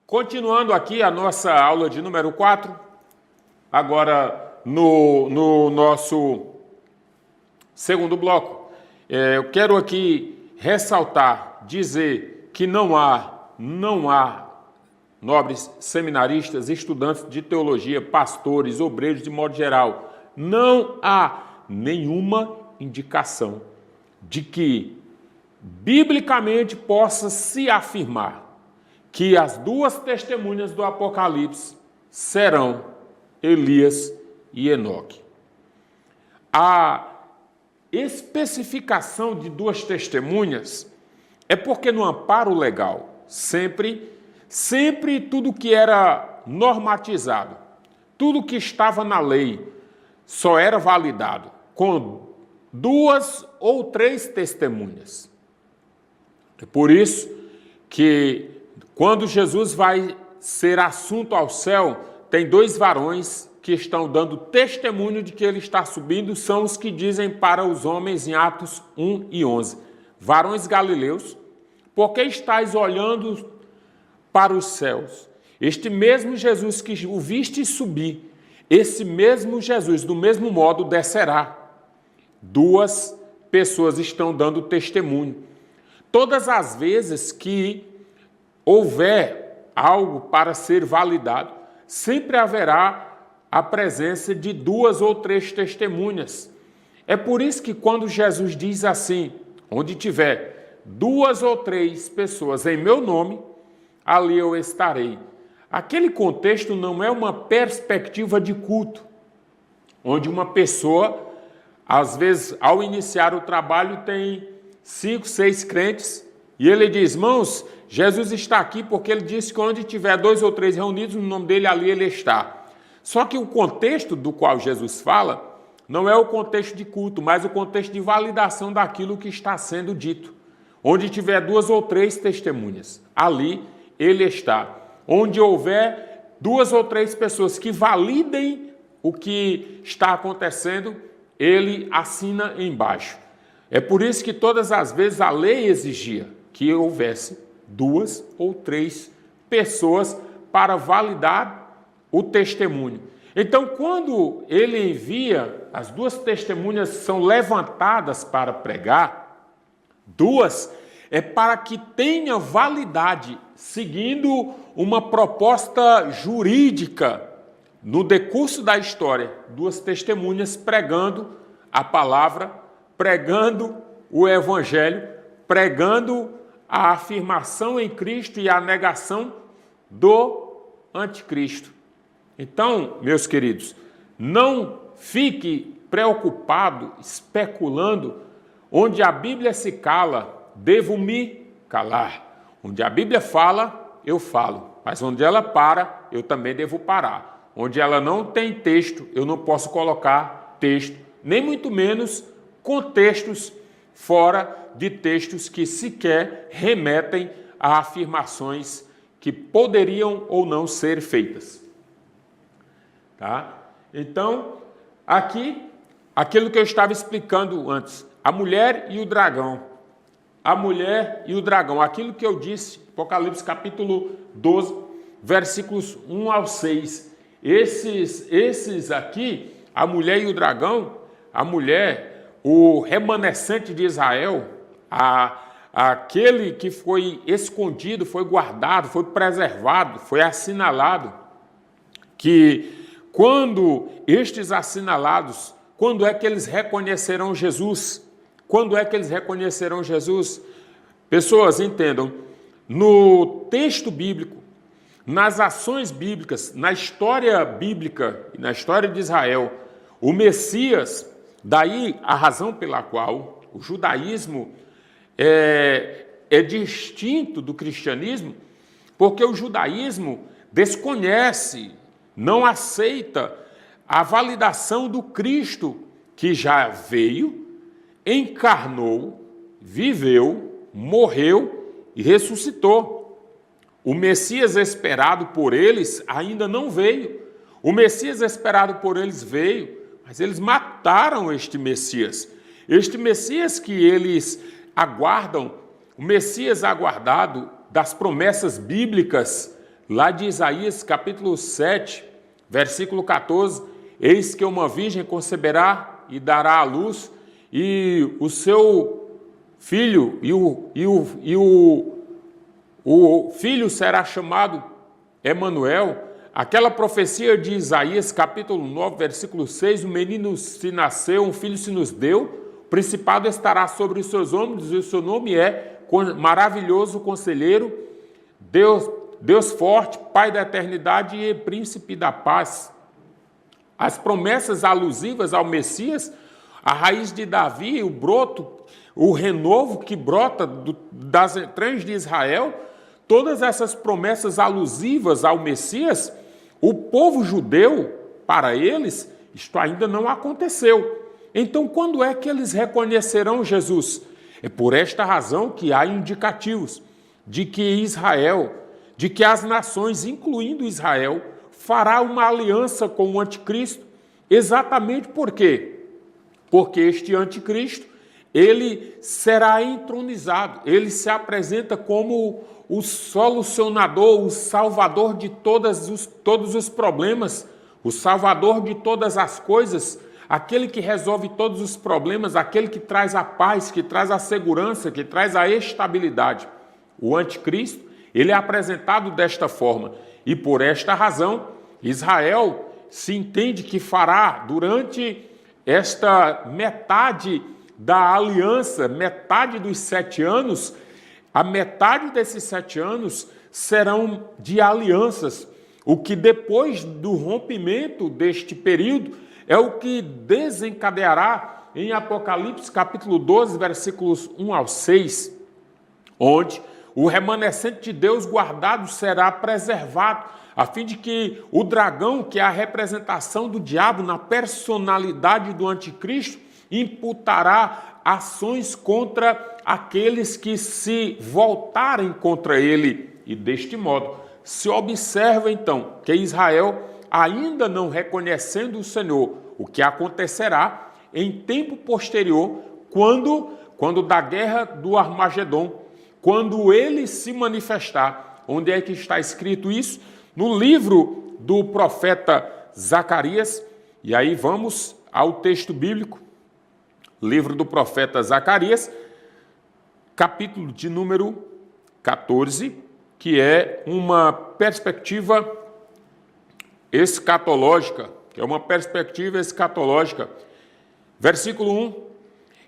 Continuando aqui a nossa aula de número 4, agora no nosso segundo bloco, eu quero aqui ressaltar, dizer que não há nobres seminaristas, estudantes de teologia, pastores, obreiros de modo geral, não há nenhuma indicação de que biblicamente possa se afirmar que as duas testemunhas do Apocalipse serão Elias e Enoque. A especificação de duas testemunhas é porque no amparo legal, sempre tudo que era normatizado, tudo que estava na lei, só era validado com 2 ou 3 testemunhas. É por isso que quando Jesus vai ser assunto ao céu, tem 2 varões que estão dando testemunho de que ele está subindo, são os que dizem para os homens em Atos 1 e 11. Varões galileus, por que estáis olhando para os céus? Este mesmo Jesus que o viste subir, esse mesmo Jesus, do mesmo modo, descerá. 2 pessoas estão dando testemunho. Todas as vezes que houver algo para ser validado, sempre haverá a presença de 2 ou 3 testemunhas. É por isso que quando Jesus diz assim, onde tiver 2 ou 3 pessoas em meu nome, ali eu estarei. Aquele contexto não é uma perspectiva de culto, onde uma pessoa, às vezes, ao iniciar o trabalho, tem 5, 6 crentes, e ele diz, irmãos, Jesus está aqui porque ele disse que onde tiver 2 ou 3 reunidos no nome dele, ali ele está. Só que o contexto do qual Jesus fala não é o contexto de culto, mas o contexto de validação daquilo que está sendo dito. Onde tiver 2 ou 3 testemunhas, ali ele está. Onde houver 2 ou 3 pessoas que validem o que está acontecendo, ele assina embaixo. É por isso que todas as vezes a lei exigia que houvesse 2 ou 3 pessoas para validar o testemunho. Então, quando ele envia, as 2 testemunhas são levantadas para pregar, 2 é para que tenha validade, seguindo uma proposta jurídica. No decurso da história, 2 testemunhas pregando a palavra, pregando o evangelho, pregando a afirmação em Cristo e a negação do anticristo. Então, meus queridos, não fique preocupado, especulando, onde a Bíblia se cala, devo me calar. Onde a Bíblia fala, eu falo. Mas onde ela para, eu também devo parar. Onde ela não tem texto, eu não posso colocar texto, nem muito menos contextos fora de textos que sequer remetem a afirmações que poderiam ou não ser feitas. Tá? Então, aqui, aquilo que eu estava explicando antes, a mulher e o dragão. A mulher e o dragão, aquilo que eu disse, Apocalipse capítulo 12, versículos 1 ao 6. Esses aqui, a mulher e o dragão, a mulher, o remanescente de Israel, aquele que foi escondido, foi guardado, foi preservado, foi assinalado, que quando estes assinalados, quando é que eles reconhecerão Jesus? Quando é que eles reconhecerão Jesus? Pessoas, entendam, no texto bíblico, nas ações bíblicas, na história bíblica, na história de Israel, o Messias, daí a razão pela qual o judaísmo é distinto do cristianismo, porque o judaísmo desconhece, não aceita a validação do Cristo que já veio, encarnou, viveu, morreu e ressuscitou. O Messias esperado por eles ainda não veio. O Messias esperado por eles veio, mas eles mataram este Messias. Este Messias que eles aguardam, o Messias aguardado das promessas bíblicas lá de Isaías, capítulo 7, versículo 14, eis que uma virgem conceberá e dará à luz, e o seu filho, o filho será chamado Emanuel. Aquela profecia de Isaías, capítulo 9, versículo 6, um menino se nasceu, um filho se nos deu, o principado estará sobre os seus ombros, e o seu nome é Maravilhoso Conselheiro, Deus forte, Pai da eternidade e Príncipe da paz. As promessas alusivas ao Messias, a raiz de Davi, o broto, o renovo que brota das entranhas de Israel, todas essas promessas alusivas ao Messias, o povo judeu, para eles, isto ainda não aconteceu. Então, quando é que eles reconhecerão Jesus? É por esta razão que há indicativos de que Israel, de que as nações, incluindo Israel, fará uma aliança com o anticristo. Exatamente por quê? Porque este anticristo, ele será entronizado, ele se apresenta como o solucionador, o salvador de todos os problemas, o salvador de todas as coisas, aquele que resolve todos os problemas, aquele que traz a paz, que traz a segurança, que traz a estabilidade. O anticristo, ele é apresentado desta forma, e por esta razão, Israel se entende que fará durante esta metade da aliança, metade dos 7 anos, a metade desses 7 anos serão de alianças. O que depois do rompimento deste período é o que desencadeará em Apocalipse capítulo 12, versículos 1 ao 6, onde o remanescente de Deus guardado será preservado, a fim de que o dragão, que é a representação do diabo na personalidade do anticristo, imputará ações contra aqueles que se voltarem contra ele. E deste modo, se observa então que Israel, ainda não reconhecendo o Senhor, o que acontecerá em tempo posterior, quando da guerra do Armagedon, quando ele se manifestar. Onde é que está escrito isso? No livro do profeta Zacarias, e aí vamos ao texto bíblico, livro do profeta Zacarias, capítulo de número 14, que é uma perspectiva escatológica, Versículo 1,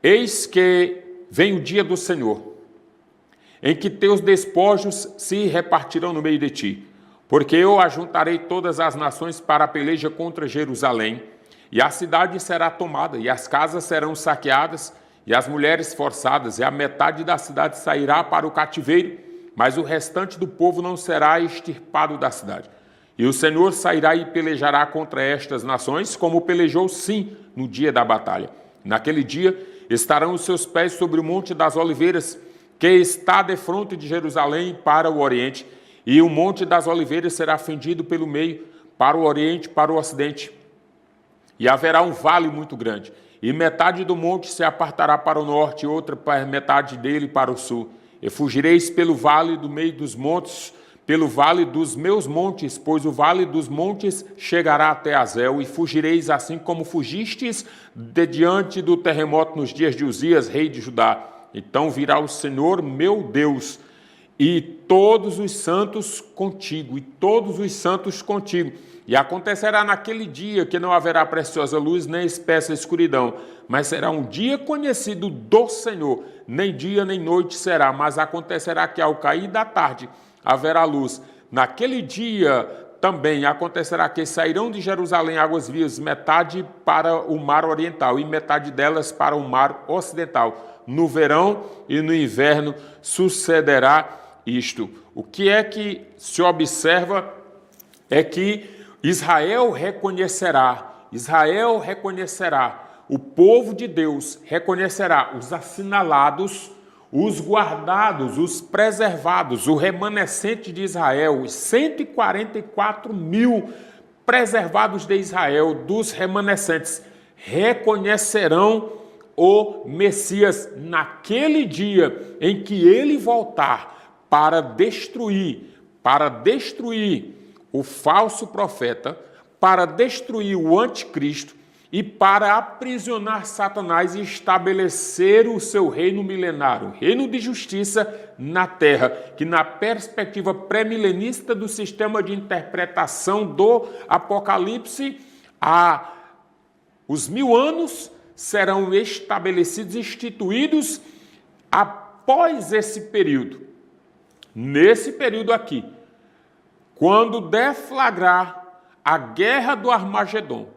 eis que vem o dia do Senhor, em que teus despojos se repartirão no meio de ti, porque eu ajuntarei todas as nações para a peleja contra Jerusalém, e a cidade será tomada, e as casas serão saqueadas, e as mulheres forçadas, e a metade da cidade sairá para o cativeiro, mas o restante do povo não será extirpado da cidade. E o Senhor sairá e pelejará contra estas nações, como pelejou sim no dia da batalha. Naquele dia estarão os seus pés sobre o Monte das Oliveiras, que está defronte de Jerusalém para o oriente, e o Monte das Oliveiras será fendido pelo meio, para o oriente, para o ocidente. E haverá um vale muito grande, e metade do monte se apartará para o norte, e outra metade dele para o sul. E fugireis pelo vale do meio dos montes, pelo vale dos meus montes, pois o vale dos montes chegará até Azel, e fugireis assim como fugistes de diante do terremoto nos dias de Uzias, rei de Judá. Então virá o Senhor meu Deus, e todos os santos contigo, E acontecerá naquele dia que não haverá preciosa luz, nem espessa escuridão, mas será um dia conhecido do Senhor, nem dia nem noite será, mas acontecerá que ao cair da tarde haverá luz. Naquele dia também acontecerá que sairão de Jerusalém águas vivas, metade para o mar oriental e metade delas para o mar ocidental. No verão e no inverno sucederá isto. O que é que se observa é que Israel reconhecerá, o povo de Deus reconhecerá os assinalados, os guardados, os preservados, o remanescente de Israel, os 144 mil preservados de Israel, dos remanescentes, reconhecerão o Messias naquele dia em que ele voltar para destruir, para destruir o falso profeta, para destruir o anticristo e para aprisionar Satanás e estabelecer o seu reino milenário, reino de justiça na terra, que na perspectiva pré-milenista do sistema de interpretação do Apocalipse, os 1000 anos serão estabelecidos, instituídos após esse período. Nesse período aqui, quando deflagrar a guerra do Armagedon,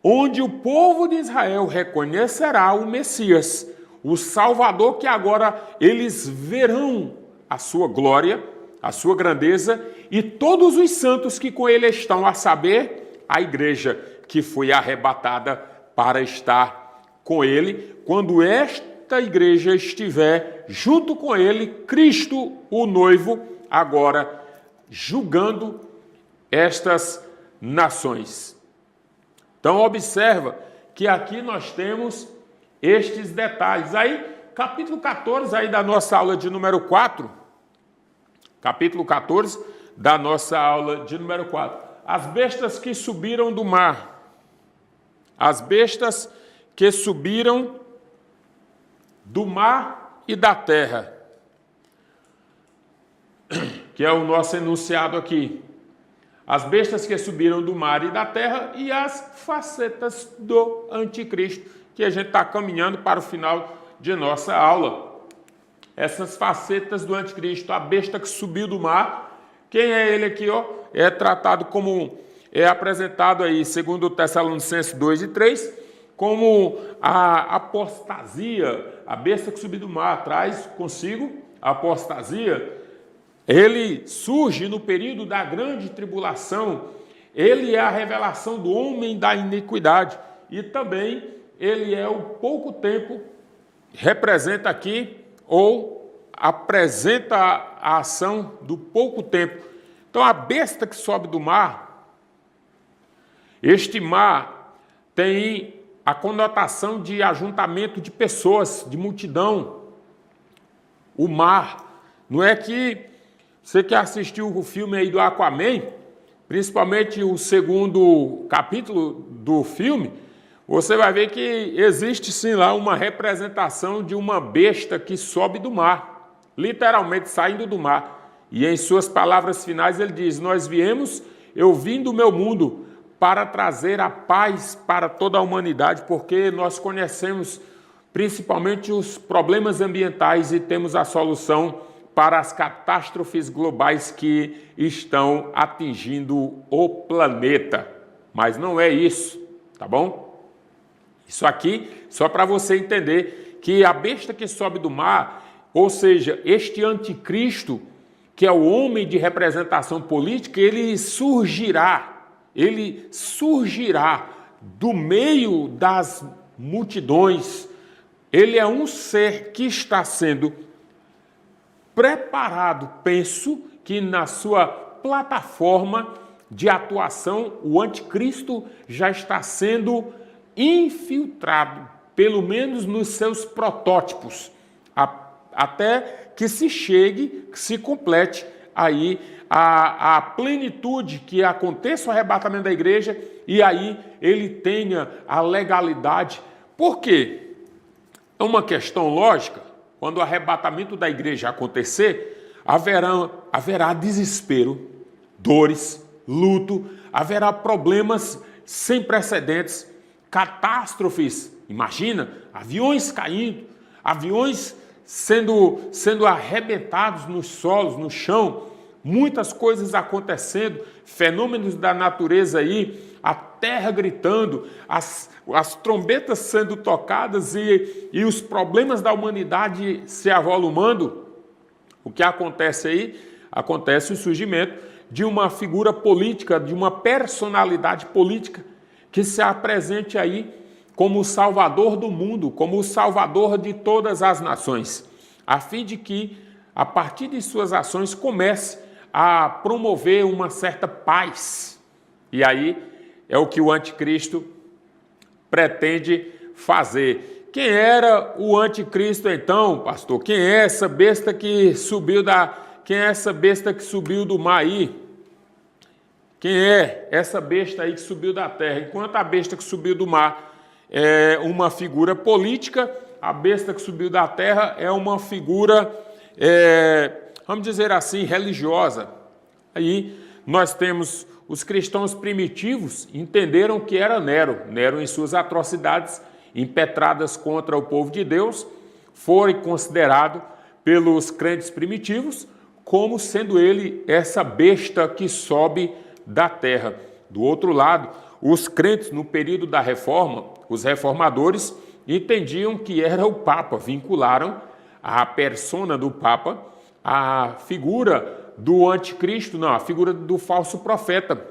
onde o povo de Israel reconhecerá o Messias, o Salvador, que agora eles verão a sua glória, a sua grandeza, e todos os santos que com ele estão, a saber, a igreja que foi arrebatada para estar com ele, quando esta igreja estiver junto com ele, Cristo, o noivo, agora julgando estas nações. Então, observa que aqui nós temos estes detalhes. Aí, capítulo 14 aí da nossa aula de número 4, capítulo 14 da nossa aula de número 4. As bestas que subiram do mar. As bestas que subiram do mar e da terra. Que é o nosso enunciado aqui. As bestas que subiram do mar e da terra e as facetas do anticristo, que a gente está caminhando para o final de nossa aula. Essas facetas do anticristo, a besta que subiu do mar, quem é ele aqui? É tratado como, é apresentado aí, segundo Tessalonicenses 2 e 3, como a apostasia, a besta que subiu do mar, traz consigo a apostasia. Ele surge no período da grande tribulação, ele é a revelação do homem da iniquidade e também ele é o pouco tempo, representa aqui ou apresenta a ação do pouco tempo. Então a besta que sobe do mar, este mar tem a conotação de ajuntamento de pessoas, de multidão. O mar, não é que você que assistiu o filme aí do Aquaman, principalmente o segundo capítulo do filme, você vai ver que existe sim lá uma representação de uma besta que sobe do mar, literalmente saindo do mar. E em suas palavras finais ele diz: nós viemos, eu vim do meu mundo para trazer a paz para toda a humanidade, porque nós conhecemos principalmente os problemas ambientais e temos a solução para as catástrofes globais que estão atingindo o planeta. Mas não é isso, tá bom? Isso aqui, só para você entender que a besta que sobe do mar, ou seja, este anticristo, que é o homem de representação política, ele surgirá do meio das multidões. Ele é um ser que está sendo preparado, penso que na sua plataforma de atuação, o anticristo já está sendo infiltrado, pelo menos nos seus protótipos, até que se chegue, que se complete aí a plenitude, que aconteça o arrebatamento da igreja e aí ele tenha a legalidade. Por quê? É uma questão lógica. Quando o arrebatamento da igreja acontecer, haverá desespero, dores, luto, haverá problemas sem precedentes, catástrofes. Imagina, aviões caindo, aviões sendo arrebentados nos solos, no chão, muitas coisas acontecendo, fenômenos da natureza aí, a terra gritando, as trombetas sendo tocadas e os problemas da humanidade se avolumando. O que acontece aí? Acontece o surgimento de uma figura política, de uma personalidade política que se apresente aí como o salvador do mundo, como o salvador de todas as nações, a fim de que, a partir de suas ações, comece a promover uma certa paz. E aí é o que o anticristo pretende fazer. Quem era o anticristo então, pastor? Quem é essa besta que subiu quem é essa besta que subiu do mar aí? Quem é essa besta aí que subiu da terra? Enquanto a besta que subiu do mar é uma figura política, a besta que subiu da terra é uma figura, vamos dizer assim, religiosa. Aí nós temos os cristãos primitivos entenderam que era Nero. Nero, em suas atrocidades impetradas contra o povo de Deus, foi considerado pelos crentes primitivos como sendo ele essa besta que sobe da terra. Do outro lado, os crentes no período da Reforma, os reformadores, entendiam que era o Papa, vincularam a persona do Papa à figura do anticristo, não, a figura do falso profeta,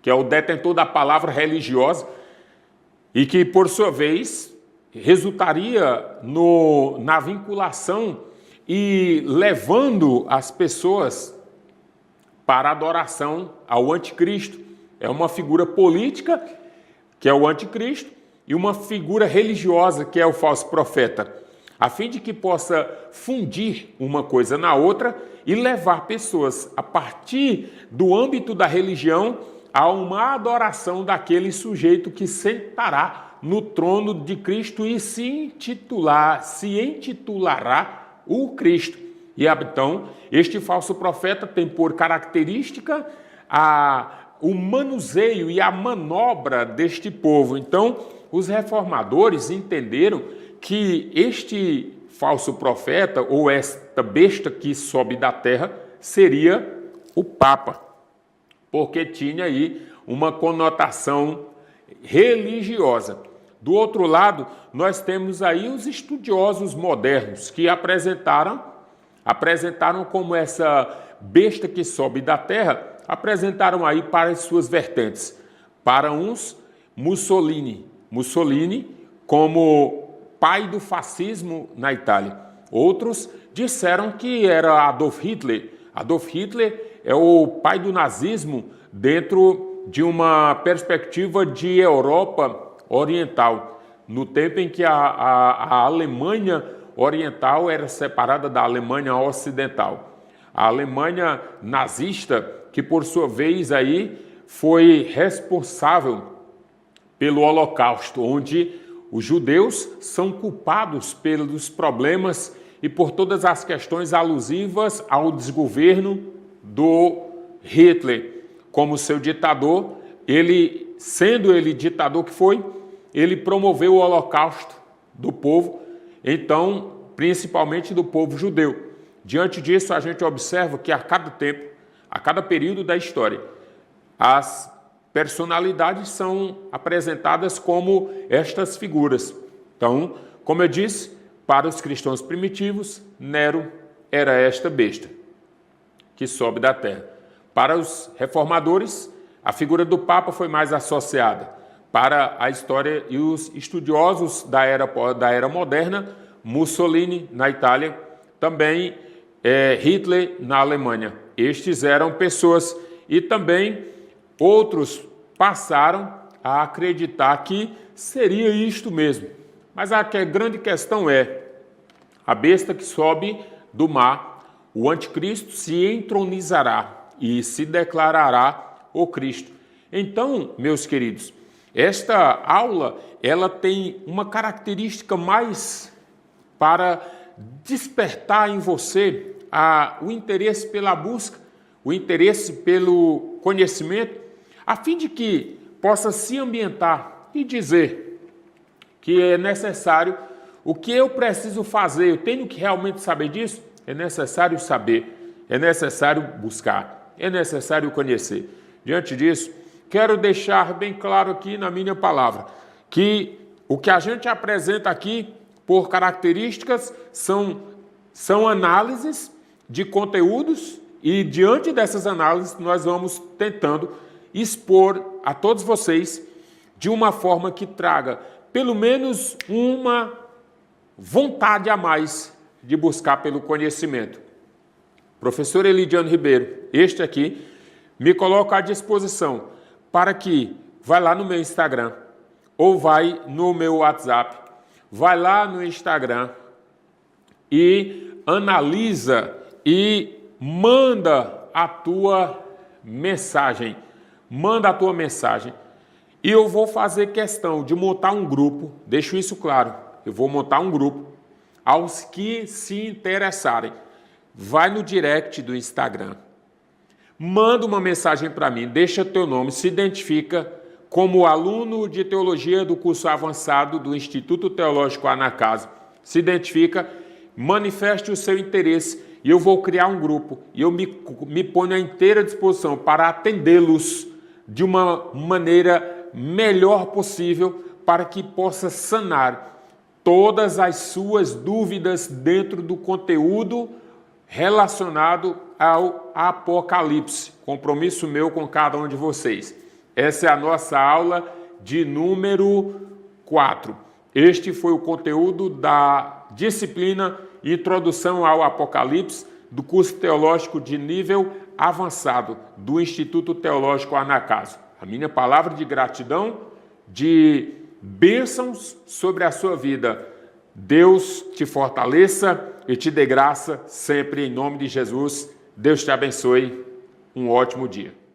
que é o detentor da palavra religiosa e que, por sua vez, resultaria na vinculação e levando as pessoas para a adoração ao anticristo. É uma figura política, que é o anticristo, e uma figura religiosa, que é o falso profeta, a fim de que possa fundir uma coisa na outra e levar pessoas, a partir do âmbito da religião, a uma adoração daquele sujeito que sentará no trono de Cristo e se intitulará o Cristo. E então, este falso profeta tem por característica o manuseio e a manobra deste povo. Então, os reformadores entenderam que este falso profeta, ou esta besta que sobe da terra, seria o Papa, porque tinha aí uma conotação religiosa. Do outro lado, nós temos aí os estudiosos modernos, que apresentaram como essa besta que sobe da terra, apresentaram aí para as suas vertentes. Para uns, Mussolini como pai do fascismo na Itália. Outros disseram que era Adolf Hitler. Adolf Hitler é o pai do nazismo dentro de uma perspectiva de Europa Oriental, no tempo em que a Alemanha Oriental era separada da Alemanha Ocidental. A Alemanha nazista, que por sua vez aí foi responsável pelo Holocausto, onde os judeus são culpados pelos problemas e por todas as questões alusivas ao desgoverno do Hitler. Como seu ditador, sendo ele ditador que foi, ele promoveu o Holocausto do povo, então, principalmente do povo judeu. Diante disso, a gente observa que a cada tempo, a cada período da história, as personalidades são apresentadas como estas figuras. Então, como eu disse, para os cristãos primitivos, Nero era esta besta que sobe da terra. Para os reformadores, a figura do Papa foi mais associada. Para a história e os estudiosos da era moderna, Mussolini na Itália, também Hitler na Alemanha. Estes eram pessoas e também outros passaram a acreditar que seria isto mesmo. Mas a grande questão é, a besta que sobe do mar, o anticristo se entronizará e se declarará o Cristo. Então, meus queridos, esta aula, ela tem uma característica mais para despertar em você o interesse pela busca, o interesse pelo conhecimento, a fim de que possa se ambientar e dizer que é necessário, o que eu preciso fazer, eu tenho que realmente saber disso, é necessário saber, é necessário buscar, é necessário conhecer. Diante disso, quero deixar bem claro aqui na minha palavra, que o que a gente apresenta aqui, por características, são análises de conteúdos e, diante dessas análises, nós vamos tentando expor a todos vocês de uma forma que traga pelo menos uma vontade a mais de buscar pelo conhecimento. Professor Elidiano Ribeiro, este aqui, me coloca à disposição para que vai lá no meu Instagram ou vai no meu WhatsApp, vai lá no Instagram e analisa e manda a tua mensagem. Manda a tua mensagem. E eu vou fazer questão de montar um grupo, deixo isso claro, eu vou montar um grupo. Aos que se interessarem, vai no direct do Instagram, manda uma mensagem para mim, deixa teu nome, se identifica como aluno de teologia do curso avançado do Instituto Teológico Anacase, se identifica, manifeste o seu interesse e eu vou criar um grupo e eu me ponho à inteira disposição para atendê-los de uma maneira melhor possível para que possa sanar todas as suas dúvidas dentro do conteúdo relacionado ao Apocalipse. Compromisso meu com cada um de vocês. Essa é a nossa aula de número 4. Este foi o conteúdo da disciplina Introdução ao Apocalipse do curso teológico de nível avançado do Instituto Teológico Anacase. A minha palavra de gratidão, de bênçãos sobre a sua vida. Deus te fortaleça e te dê graça sempre em nome de Jesus. Deus te abençoe. Um ótimo dia.